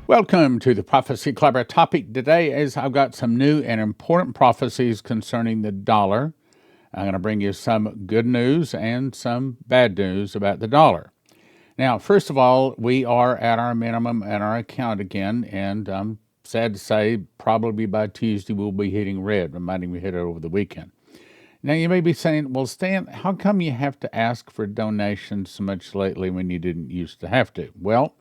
Welcome to the Prophecy Club. Our topic today is I've got some new and important prophecies concerning the dollar. I'm going to bring you some good news and some bad news about the dollar. Now, first of all, we are at our minimum at our account again, and I'm sad to say probably by Tuesday we'll be hitting red. We might even hit it over the weekend. Now, you may be saying, well, Stan, how come you have to ask for donations so much lately when you didn't used to have to? Well,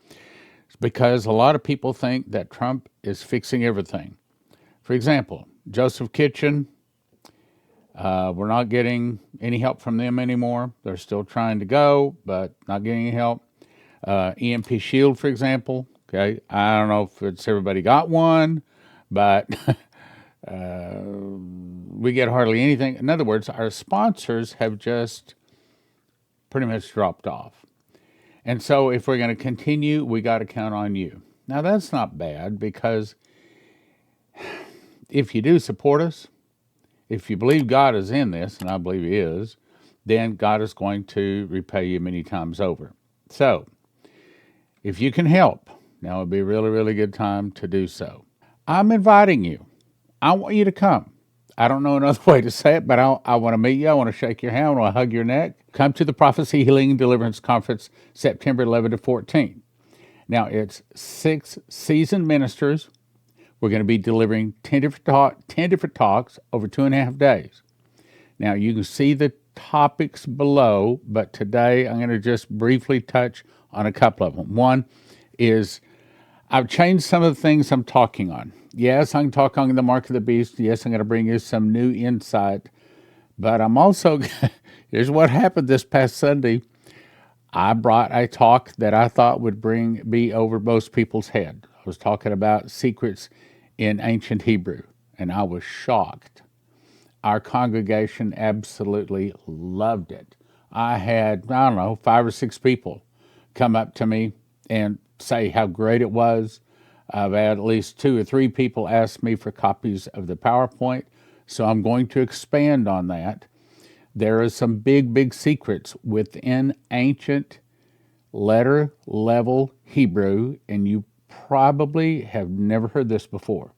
it's because a lot of people think that Trump is fixing everything. For example, Joseph Kitchen, we're not getting any help from them anymore. They're still trying to go, but not getting any help. EMP Shield, for example. Okay, I don't know if it's everybody got one, but we get hardly anything. In other words, our sponsors have just pretty much dropped off. And so if we're going to continue, we got to count on you. Now, that's not bad because if you do support us, if you believe God is in this, and I believe He is, then God is going to repay you many times over. So, if you can help, now would be a really, really good time to do so. I'm inviting you. I want you to come. I don't know another way to say it, but I want to meet you. I want to shake your hand. I want to hug your neck. Come to the Prophecy, Healing, and Deliverance Conference, September 11 to 14. Now, it's 6 seasoned ministers. We're going to be delivering 10 different talks over 2.5 days. Now, you can see the topics below, but today I'm going to just briefly touch on a couple of them. One is I've changed some of the things I'm talking on. Yes, I can talk on the mark of the beast. Yes, I'm going to bring you some new insight. But I'm also, here's what happened this past Sunday. I brought a talk that I thought would be over most people's head. I was talking about secrets in ancient Hebrew, and I was shocked. Our congregation absolutely loved it. I had, I don't know, 5 or 6 people come up to me and say how great it was. I've had at least 2 or 3 people ask me for copies of the PowerPoint, so I'm going to expand on that. There are some big, big secrets within ancient letter level Hebrew, and you probably have never heard this before.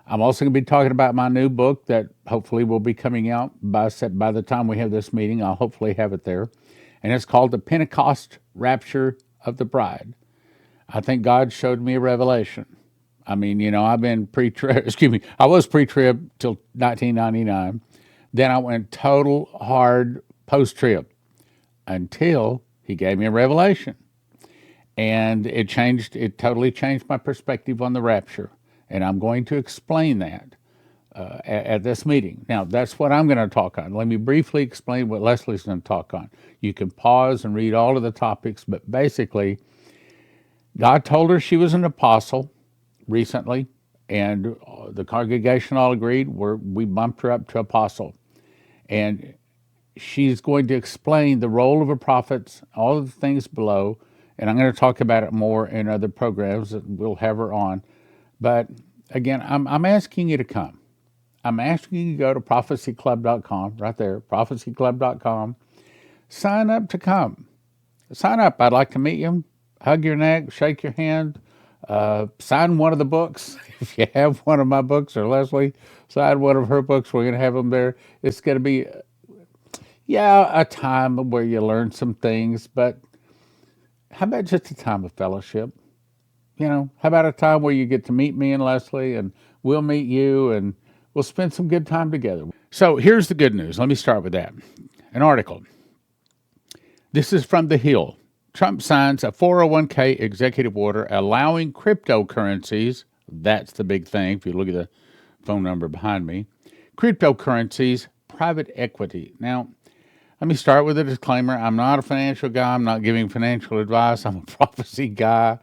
I'm also going to be talking about my new book that hopefully will be coming out by the time we have this meeting. I'll hopefully have it there. And it's called The Pentecost Rapture of the Bride. I think God showed me a revelation. I mean, I've been I was pre-trib till 1999. Then I went total hard post-trib until He gave me a revelation. And it totally changed my perspective on the rapture. And I'm going to explain that at this meeting. Now, that's what I'm going to talk on. Let me briefly explain what Leslie's going to talk on. You can pause and read all of the topics, but basically, God told her she was an apostle recently, and the congregation all agreed. We bumped her up to apostle. And she's going to explain the role of a prophet, all of the things below, and I'm going to talk about it more in other programs that we'll have her on. But again, I'm asking you to come. I'm asking you to go to prophecyclub.com, right there, prophecyclub.com. Sign up to come. Sign up. I'd like to meet you, hug your neck, shake your hand, sign one of the books. If you have one of my books, or Leslie, sign one of her books. We're going to have them there. It's going to be, a time where you learn some things, but how about just a time of fellowship? How about a time where you get to meet me and Leslie, and we'll meet you, and we'll spend some good time together. So here's the good news. Let me start with that. An article. This is from The Hill. Trump signs a 401k executive order allowing cryptocurrencies. That's the big thing. If you look at the phone number behind me, cryptocurrencies, private equity. Now, let me start with a disclaimer. I'm not a financial guy. I'm not giving financial advice. I'm a prophecy guy.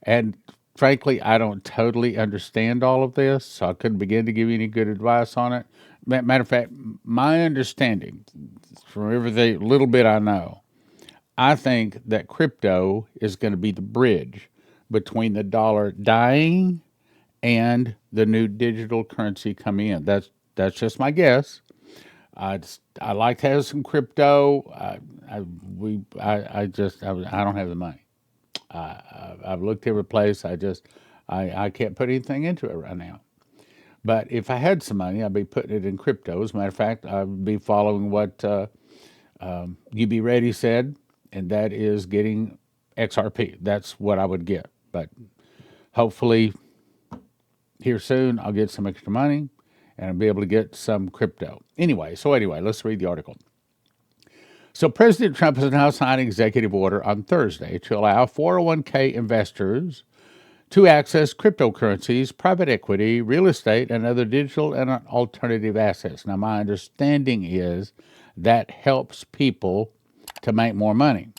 And frankly, I don't totally understand all of this, so I couldn't begin to give you any good advice on it. Matter of fact, my understanding, from everything little bit I know, I think that crypto is going to be the bridge between the dollar dying and the new digital currency coming in. That's just my guess. I like to have some crypto. I don't have the money. I've looked every place. I can't put anything into it right now. But if I had some money, I'd be putting it in crypto. As a matter of fact, I'd be following what You Be Ready said, and that is getting XRP. That's what I would get. But hopefully, here soon, I'll get some extra money and I'll be able to get some crypto. Anyway, let's read the article. So President Trump has now signed an executive order on Thursday to allow 401k investors to access cryptocurrencies, private equity, real estate, and other digital and alternative assets. Now, my understanding is that helps people to make more money.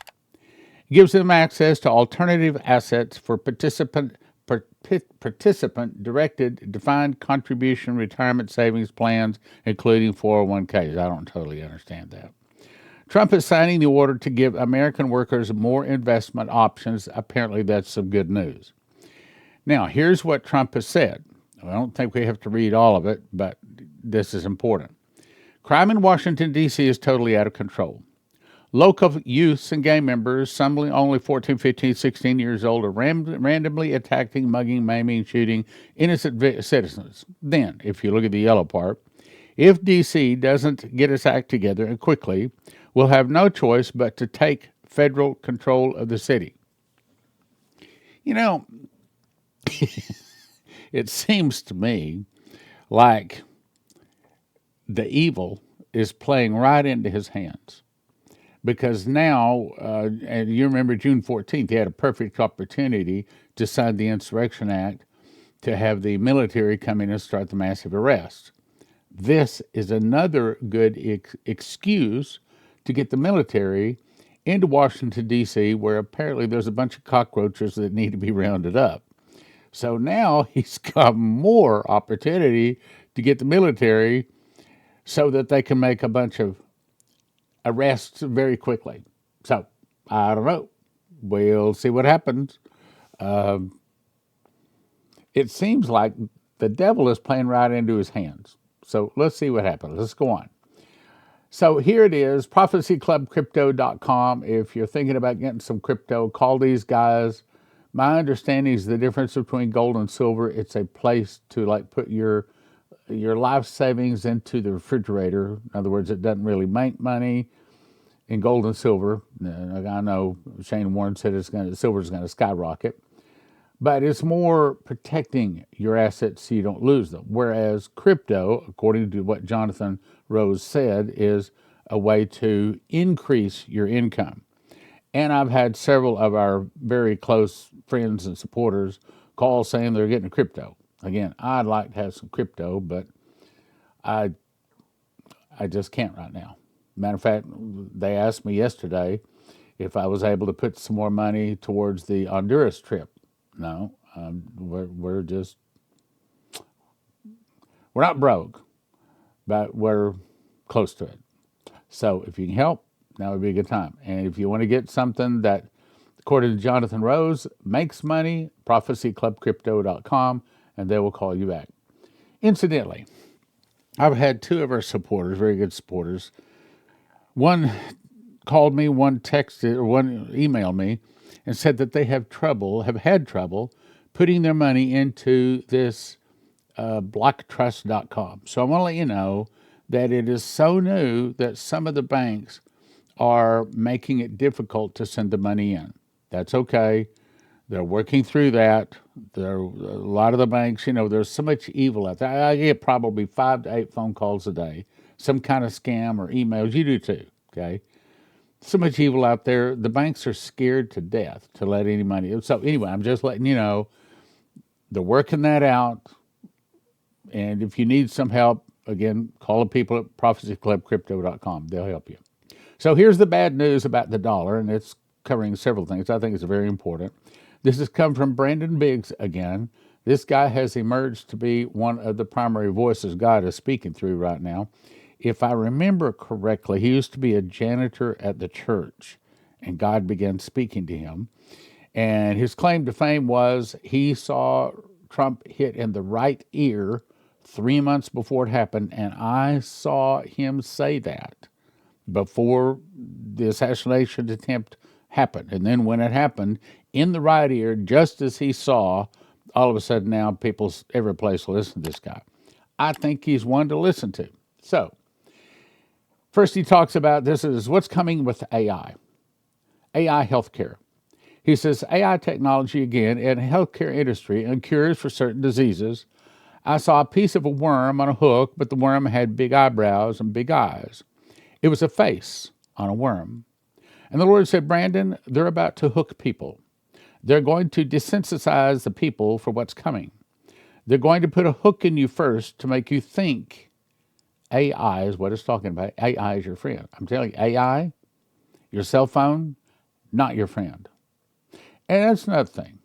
It gives them access to alternative assets for participant-directed defined contribution retirement savings plans, including 401ks. I don't totally understand that. Trump is signing the order to give American workers more investment options. Apparently, that's some good news. Now, here's what Trump has said. I don't think we have to read all of it, but this is important. Crime in Washington, D.C. is totally out of control. Local youths and gang members, some only 14, 15, 16 years old, are randomly attacking, mugging, maiming, shooting innocent citizens. Then, if you look at the yellow part, if D.C. doesn't get its act together and quickly, we'll have no choice but to take federal control of the city. You know, it seems to me like the evil is playing right into his hands. Because now, and you remember June 14th, he had a perfect opportunity to sign the Insurrection Act to have the military come in and start the massive arrests. This is another good excuse to get the military into Washington, D.C., where apparently there's a bunch of cockroaches that need to be rounded up. So now he's got more opportunity to get the military so that they can make a bunch of arrests very quickly. So, I don't know. We'll see what happens. It seems like the devil is playing right into his hands. So, let's see what happens. Let's go on. So, here it is, prophecyclubcrypto.com. If you're thinking about getting some crypto, call these guys. My understanding is the difference between gold and silver, it's a place to like put your life savings into the refrigerator. In other words, it doesn't really make money in gold and silver. I know Shane Warren said silver's going to skyrocket, but it's more protecting your assets so you don't lose them. Whereas crypto, according to what Jonathan Rose said, is a way to increase your income. And I've had several of our very close friends and supporters call saying they're getting crypto. Again, I'd like to have some crypto, but I just can't right now. Matter of fact, they asked me yesterday if I was able to put some more money towards the Honduras trip. No, we're not broke, but we're close to it. So if you can help, now would be a good time. And if you want to get something that, according to Jonathan Rose, makes money, prophecyclubcrypto.com, and they will call you back. Incidentally, I've had two of our supporters, very good supporters. One called me, one texted, or one emailed me and said that they have had trouble putting their money into this blocktrust.com. So I want to let you know that it is so new that some of the banks are making it difficult to send the money in. That's okay. They're working through that. There are a lot of the banks, there's so much evil out there. I get probably 5 to 8 phone calls a day, some kind of scam or emails. You do too, okay? So much evil out there. The banks are scared to death to let any money. So anyway, I'm just letting you know, they're working that out. And if you need some help, again, call the people at prophecyclubcrypto.com. They'll help you. So here's the bad news about the dollar, and it's covering several things. I think it's very important. This has come from Brandon Biggs again. This guy has emerged to be one of the primary voices God is speaking through right now. If I remember correctly, he used to be a janitor at the church, and God began speaking to him. And his claim to fame was he saw Trump hit in the right ear 3 months before it happened, and I saw him say that before the assassination attempt happened. And then when it happened, in the right ear, just as he saw. All of a sudden now every place listen to this guy. I think he's one to listen to. So first he talks about this is what's coming with AI healthcare. He says AI technology again in the healthcare industry and cures for certain diseases. I saw a piece of a worm on a hook, but the worm had big eyebrows and big eyes. It was a face on a worm. And the Lord said, Brandon, they're about to hook people. They're going to desensitize the people for what's coming. They're going to put a hook in you first to make you think AI is what it's talking about. AI is your friend. I'm telling you, AI, your cell phone, not your friend. And that's another thing.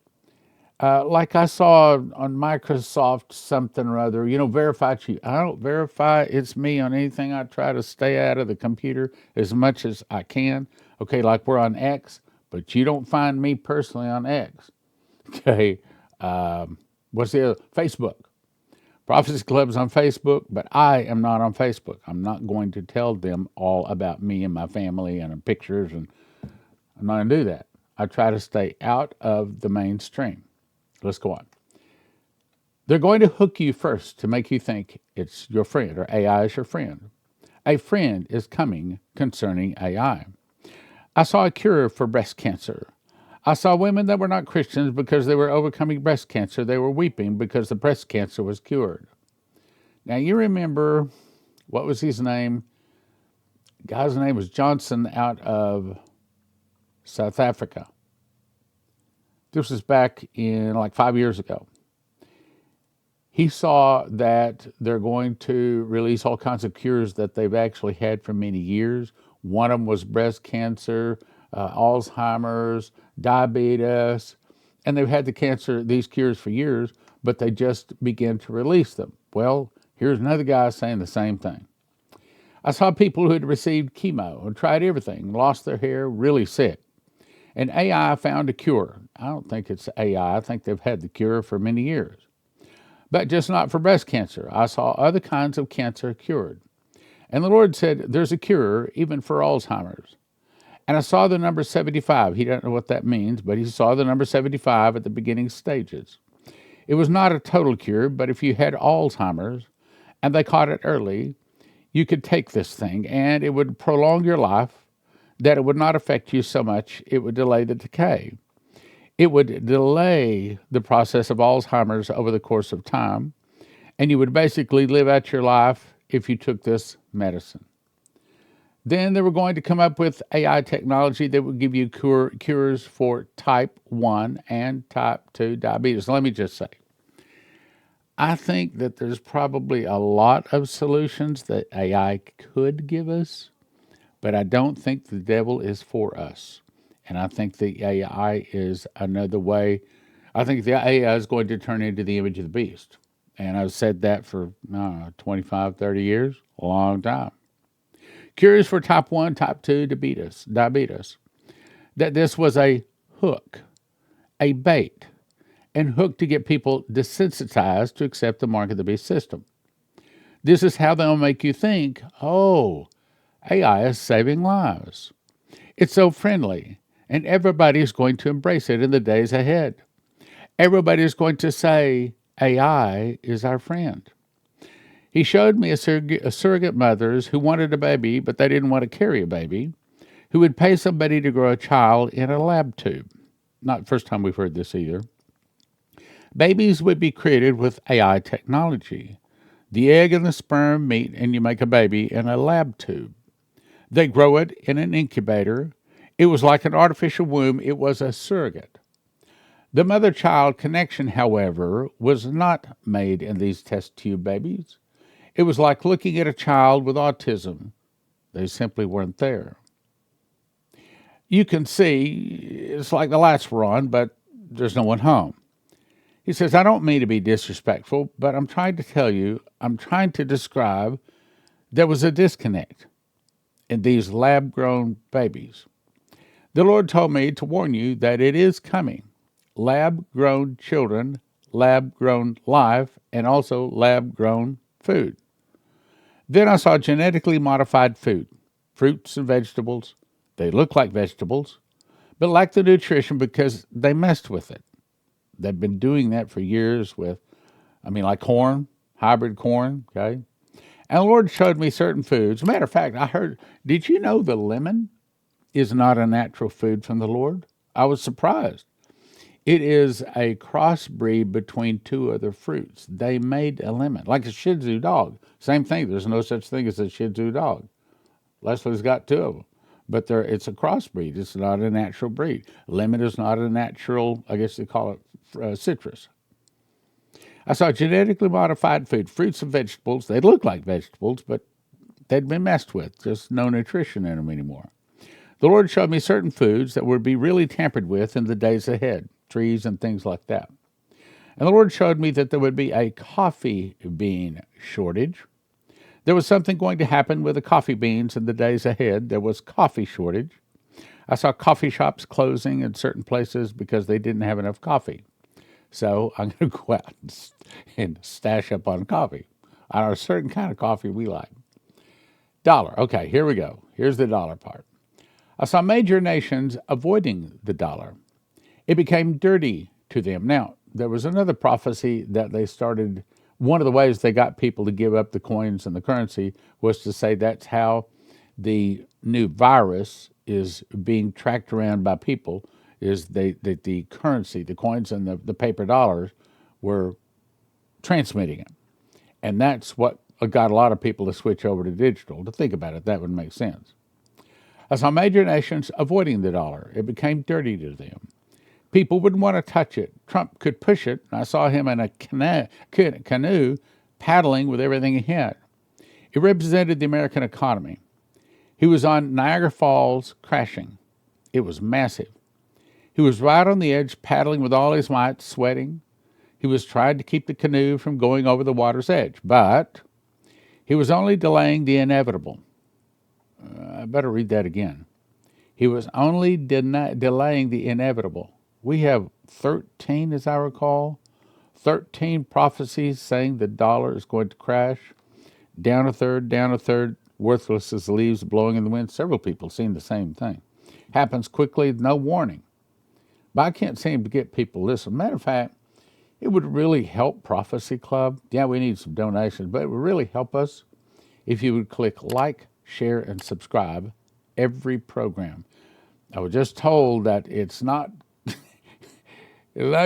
Like I saw on Microsoft something or other, verify you. I don't verify it's me on anything. I try to stay out of the computer as much as I can. Okay, like we're on X, but you don't find me personally on X. Okay, what's the other? Facebook. Prophecy Club's on Facebook, but I am not on Facebook. I'm not going to tell them all about me and my family and pictures, and I'm not going to do that. I try to stay out of the mainstream. Let's go on. They're going to hook you first to make you think it's your friend or AI is your friend. A friend is coming concerning AI. I saw a cure for breast cancer. I saw women that were not Christians because they were overcoming breast cancer. They were weeping because the breast cancer was cured. Now, you remember, what was his name? The guy's name was Johnson out of South Africa. This was back in like 5 years ago. He saw that they're going to release all kinds of cures that they've actually had for many years. One of them was breast cancer, Alzheimer's, diabetes, and they've had these cures for years, but they just began to release them. Well, here's another guy saying the same thing. I saw people who had received chemo and tried everything, lost their hair, really sick. And AI found a cure. I don't think it's AI. I think they've had the cure for many years. But just not for breast cancer. I saw other kinds of cancer cured. And the Lord said, there's a cure even for Alzheimer's. And I saw the number 75. He doesn't know what that means, but he saw the number 75 at the beginning stages. It was not a total cure, but if you had Alzheimer's and they caught it early, you could take this thing and it would prolong your life, that it would not affect you so much, it would delay the decay. It would delay the process of Alzheimer's over the course of time, and you would basically live out your life if you took this medicine. Then they were going to come up with AI technology that would give you cures for type 1 and type 2 diabetes. Let me just say, I think that there's probably a lot of solutions that AI could give us, but I don't think the devil is for us. And I think the AI is another way. I think the AI is going to turn into the image of the beast. And I've said that for 25, 30 years, a long time. Cures for type 1, type 2 diabetes. That this was a hook, a bait, and hook to get people desensitized to accept the mark of the beast system. This is how they'll make you think, oh, AI is saving lives. It's so friendly, and everybody's going to embrace it in the days ahead. Everybody's going to say, AI is our friend. He showed me a surrogate mothers who wanted a baby, but they didn't want to carry a baby, who would pay somebody to grow a child in a lab tube. Not the first time we've heard this either. Babies would be created with AI technology. The egg and the sperm meet, and you make a baby in a lab tube. They grow it in an incubator. It was like an artificial womb. It was a surrogate. The mother-child connection, however, was not made in these test tube babies. It was like looking at a child with autism. They simply weren't there. You can see it's like the lights were on, but there's no one home. He says, I don't mean to be disrespectful, but I'm trying to tell you, I'm trying to describe there was a disconnect in these lab-grown babies. The Lord told me to warn you that it is coming. Lab-grown children, lab-grown life, and also lab-grown food. Then I saw genetically modified food, fruits and vegetables. They look like vegetables, but lacked the nutrition because they messed with it. They've been doing that for years with, like corn, hybrid corn, okay? And the Lord showed me certain foods. Matter of fact, did you know the lemon is not a natural food from the Lord? I was surprised. It is a crossbreed between two other fruits. They made a lemon, like a Shih Tzu dog. Same thing. There's no such thing as a Shih Tzu dog. Leslie's got two of them. But it's a crossbreed. It's not a natural breed. Lemon is not a natural, I guess they call it citrus. I saw genetically modified food, fruits and vegetables. They look like vegetables, but they'd been messed with. There's no nutrition in them anymore. The Lord showed me certain foods that would be really tampered with in the days ahead, trees and things like that. And the Lord showed me that there would be a coffee bean shortage. There was something going to happen with the coffee beans in the days ahead. There was coffee shortage. I saw coffee shops closing in certain places because they didn't have enough coffee. So I'm going to go out and stash up on coffee, on a certain kind of coffee we like. Dollar. Okay, here we go. Here's the dollar part. I saw major nations avoiding the dollar. It became dirty to them. Now, there was another prophecy that they started. One of the ways they got people to give up the coins and the currency was to say that's how the new virus is being tracked around by people, is that the currency, the coins and the paper dollars were transmitting it. And that's what got a lot of people to switch over to digital. To think about it, that would make sense. I saw major nations avoiding the dollar. It became dirty to them. People wouldn't want to touch it. Trump could push it. I saw him in a canoe paddling with everything he had. It represented the American economy. He was on Niagara Falls crashing. It was massive. He was right on the edge, paddling with all his might, sweating. He was trying to keep the canoe from going over the water's edge, but he was only delaying the inevitable. I better read that again. He was only delaying the inevitable. We have 13, as I recall, 13 prophecies saying the dollar is going to crash. Down a third, worthless as leaves blowing in the wind. Several people seen the same thing. Happens quickly, no warning. But I can't seem to get people to listen. Matter of fact, it would really help Prophecy Club. Yeah, we need some donations, but it would really help us if you would click like, share, and subscribe every program. I was just told that it's not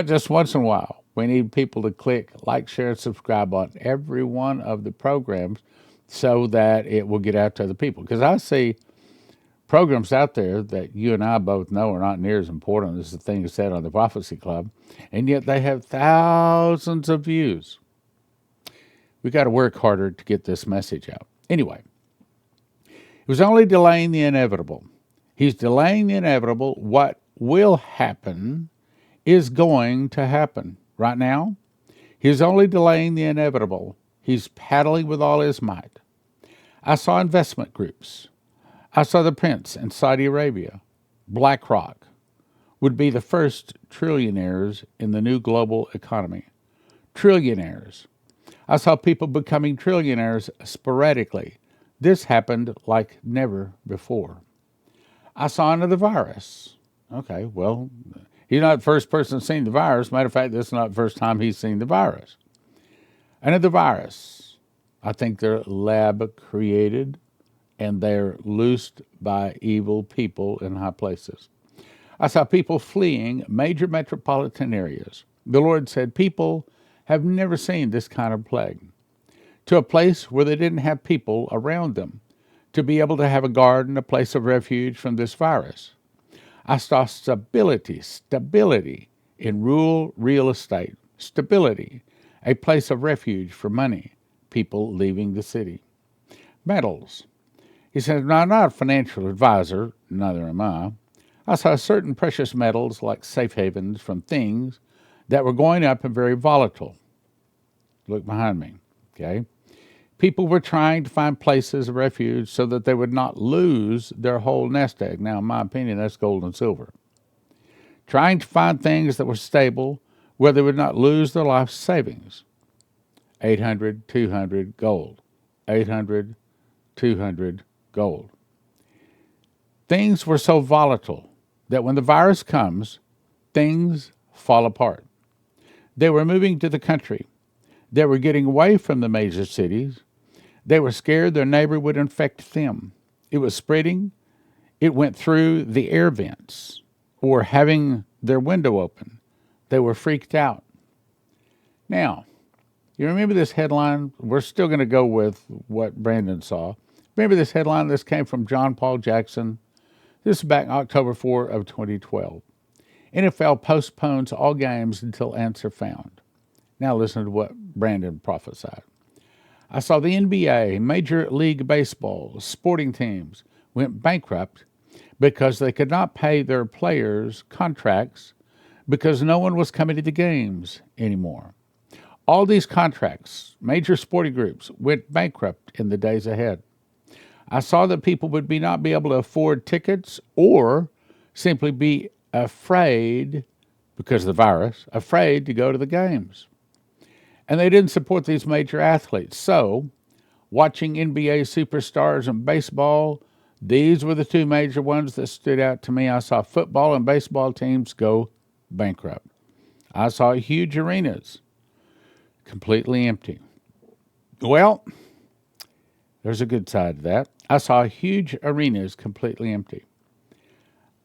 just once in a while. We need people to click like, share, and subscribe on every one of the programs so that it will get out to other people. Because I see programs out there that you and I both know are not near as important as the things said on the Prophecy Club, and yet they have thousands of views. We got to work harder to get this message out. Anyway, he was only delaying the inevitable. He's delaying the inevitable. What will happen is going to happen. Right now, he's only delaying the inevitable. He's paddling with all his might. I saw investment groups. I saw the prince in Saudi Arabia. BlackRock would be the first trillionaires in the new global economy. Trillionaires. I saw people becoming trillionaires sporadically. This happened like never before. I saw another virus. Okay, well, he's not the first person seen the virus. Matter of fact, this is not the first time he's seen the virus. Another virus. I think they're lab created and they're loosed by evil people in high places. I saw people fleeing major metropolitan areas. The Lord said people have never seen this kind of plague. To a place where they didn't have people around them to be able to have a garden, a place of refuge from this virus. I saw stability in rural real estate, stability, a place of refuge for money, people leaving the city. Metals. He said, no, I'm not a financial advisor, neither am I. I saw certain precious metals like safe havens from things that were going up and very volatile. Look behind me, okay? People were trying to find places of refuge so that they would not lose their whole nest egg. Now, in my opinion, that's gold and silver. Trying to find things that were stable where they would not lose their life savings. 800, 200, gold. 800, 200, gold. Things were so volatile that when the virus comes, things fall apart. They were moving to the country. They were getting away from the major cities. They were scared their neighbor would infect them. It was spreading. It went through the air vents or having their window open. They were freaked out. Now, you remember this headline? We're still going to go with what Brandon saw. Remember this headline? This came from John Paul Jackson. This is back October 4 of 2012. NFL postpones all games until answer found. Now listen to what Brandon prophesied. I saw the NBA, Major League Baseball, sporting teams went bankrupt because they could not pay their players' contracts because no one was coming to the games anymore. All these contracts, major sporting groups, went bankrupt in the days ahead. I saw that people would not be able to afford tickets or simply be afraid, because of the virus, afraid to go to the games. And they didn't support these major athletes. So, watching NBA superstars and baseball, these were the two major ones that stood out to me. I saw football and baseball teams go bankrupt. I saw huge arenas completely empty. Well, there's a good side to that. I saw huge arenas completely empty.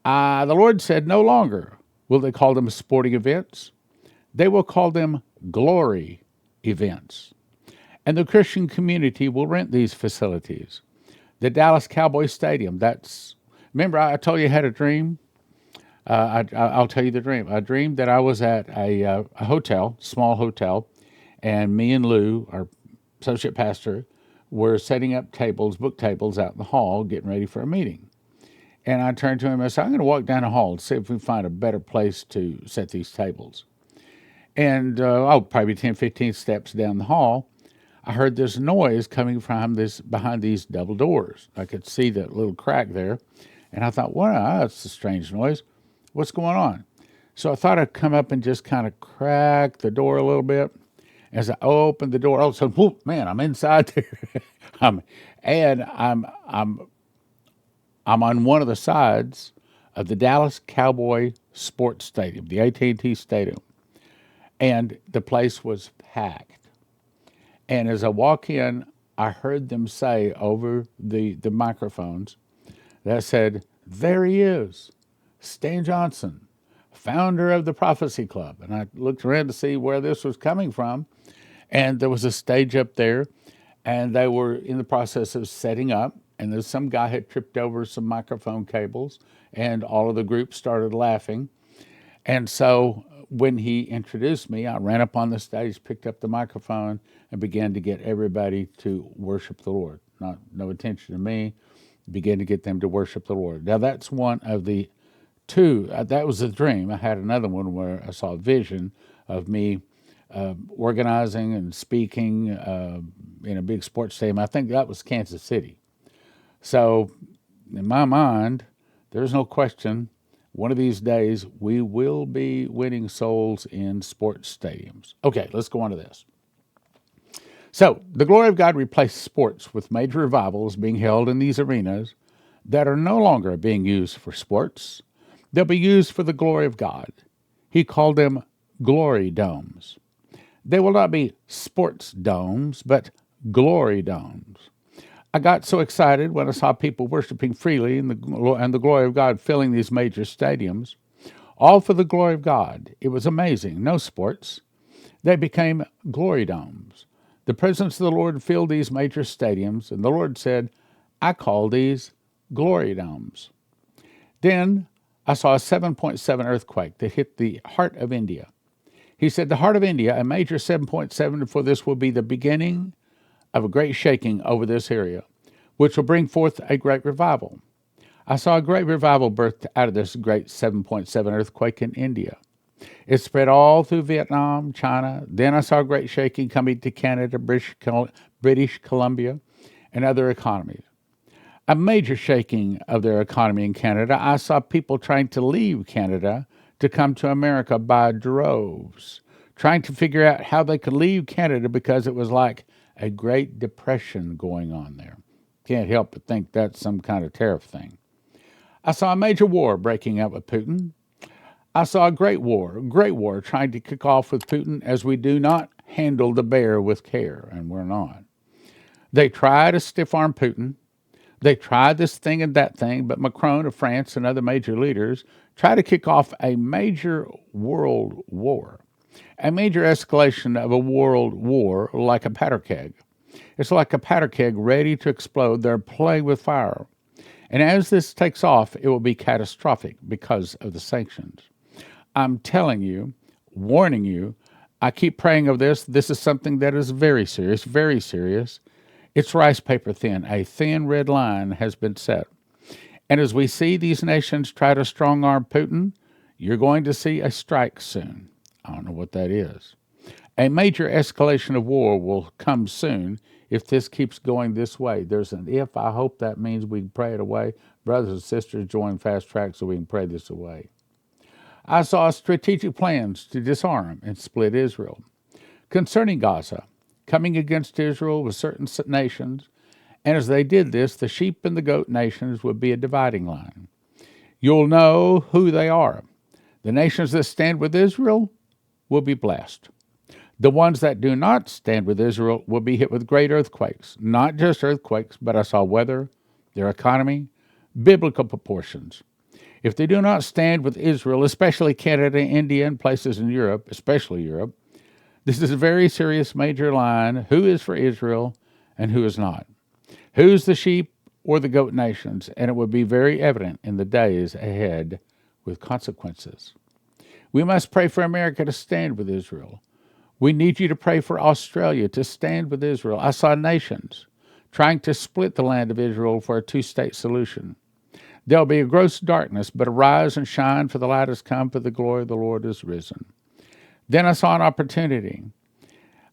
The Lord said, no longer will they call them sporting events. They will call them glory events. And the Christian community will rent these facilities. The Cowboy Stadium, remember I told you I had a dream? I'll tell you the dream. I dreamed that I was at a hotel, small hotel, and me and Lou, our associate pastor, were setting up tables, book tables out in the hall, getting ready for a meeting. And I turned to him and I said, I'm going to walk down the hall and see if we can find a better place to set these tables. And probably 10, 15 steps down the hall, I heard this noise coming from behind these double doors. I could see that little crack there. And I thought, wow, that's a strange noise. What's going on? So I thought I'd come up and just kind of crack the door a little bit. As I opened the door, all of a sudden, whoop, man, I'm inside there. I'm on one of the sides of the Dallas Cowboy Sports Stadium, the AT&T Stadium. And the place was packed. And as I walk in, I heard them say over the microphones that said, there he is, Stan Johnson, founder of the Prophecy Club. And I looked around to see where this was coming from. And there was a stage up there, and they were in the process of setting up. And there's some guy had tripped over some microphone cables, and all of the group started laughing. And so when he introduced me, I ran up on the stage, picked up the microphone, and began to get everybody to worship the Lord. No attention to me, began to get them to worship the Lord. Now that's one of the two. That was a dream. I had another one where I saw a vision of me organizing and speaking in a big sports stadium. I think that was Kansas City. So in my mind, there's no question, one of these days we will be winning souls in sports stadiums. Okay, let's go on to this. So the glory of God replaced sports with major revivals being held in these arenas that are no longer being used for sports. They'll be used for the glory of God. He called them glory domes. They will not be sports domes, but glory domes. I got so excited when I saw people worshiping freely and the glory of God filling these major stadiums, all for the glory of God. It was amazing. No sports. They became glory domes. The presence of the Lord filled these major stadiums, and the Lord said, I call these glory domes. Then I saw a 7.7 earthquake that hit the heart of India. He said, the heart of India, a major 7.7, for this will be the beginning of a great shaking over this area, which will bring forth a great revival. I saw a great revival birthed out of this great 7.7 earthquake in India. It spread all through Vietnam, China. Then I saw a great shaking coming to Canada, British Columbia, and other economies. A major shaking of their economy in Canada. I saw people trying to leave Canada to come to America by droves, trying to figure out how they could leave Canada because it was like a Great Depression going on there. Can't help but think that's some kind of tariff thing. I saw a major war breaking out with Putin. I saw a great war trying to kick off with Putin as we do not handle the bear with care, and we're not. They try to stiff-arm Putin. They tried this thing and that thing, but Macron of France and other major leaders try to kick off a major world war, a major escalation of a world war like a powder keg. It's like a powder keg ready to explode. They're playing with fire. And as this takes off, it will be catastrophic because of the sanctions. I'm telling you, warning you, I keep praying of this. This is something that is very serious, very serious. It's rice paper thin. A thin red line has been set. And as we see these nations try to strong-arm Putin, you're going to see a strike soon. I don't know what that is. A major escalation of war will come soon if this keeps going this way. There's an if. I hope that means we can pray it away. Brothers and sisters, join Fast Track so we can pray this away. I saw strategic plans to disarm and split Israel. Concerning Gaza, coming against Israel with certain nations, and as they did this, the sheep and the goat nations would be a dividing line. You'll know who they are. The nations that stand with Israel will be blessed. The ones that do not stand with Israel will be hit with great earthquakes. Not just earthquakes, but I saw weather, their economy, biblical proportions. If they do not stand with Israel, especially Canada, India, and places in Europe, especially Europe, this is a very serious major line. Who is for Israel and who is not? Who's the sheep or the goat nations? And it will be very evident in the days ahead with consequences. We must pray for America to stand with Israel. We need you to pray for Australia to stand with Israel. I saw nations trying to split the land of Israel for a two-state solution. There'll be a gross darkness, but arise and shine, for the light has come, for the glory of the Lord is risen. Then I saw an opportunity.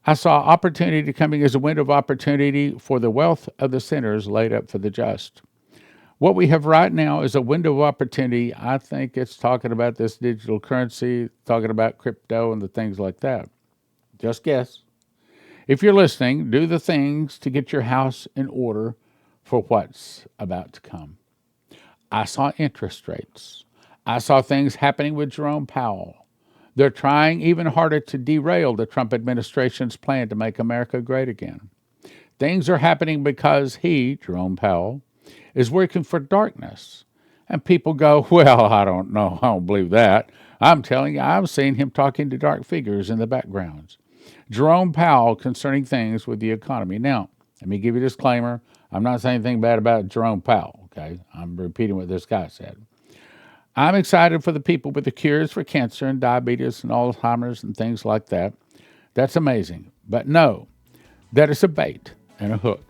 I saw opportunity coming as a window of opportunity for the wealth of the sinners laid up for the just. What we have right now is a window of opportunity. I think it's talking about this digital currency, talking about crypto and the things like that. Just guess. If you're listening, do the things to get your house in order for what's about to come. I saw interest rates. I saw things happening with Jerome Powell. They're trying even harder to derail the Trump administration's plan to make America great again. Things are happening because he, Jerome Powell, is working for darkness. And people go, well, I don't know. I don't believe that. I'm telling you, I've seen him talking to dark figures in the backgrounds. Jerome Powell concerning things with the economy. Now, let me give you a disclaimer. I'm not saying anything bad about Jerome Powell, okay? I'm repeating what this guy said. I'm excited for the people with the cures for cancer and diabetes and Alzheimer's and things like that. That's amazing. But know that it's a bait and a hook.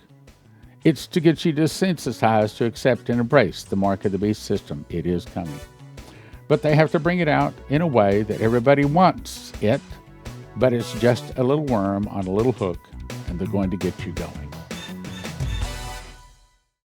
It's to get you desensitized to accept and embrace the mark of the beast system. It is coming. But they have to bring it out in a way that everybody wants it, but it's just a little worm on a little hook, and they're going to get you going.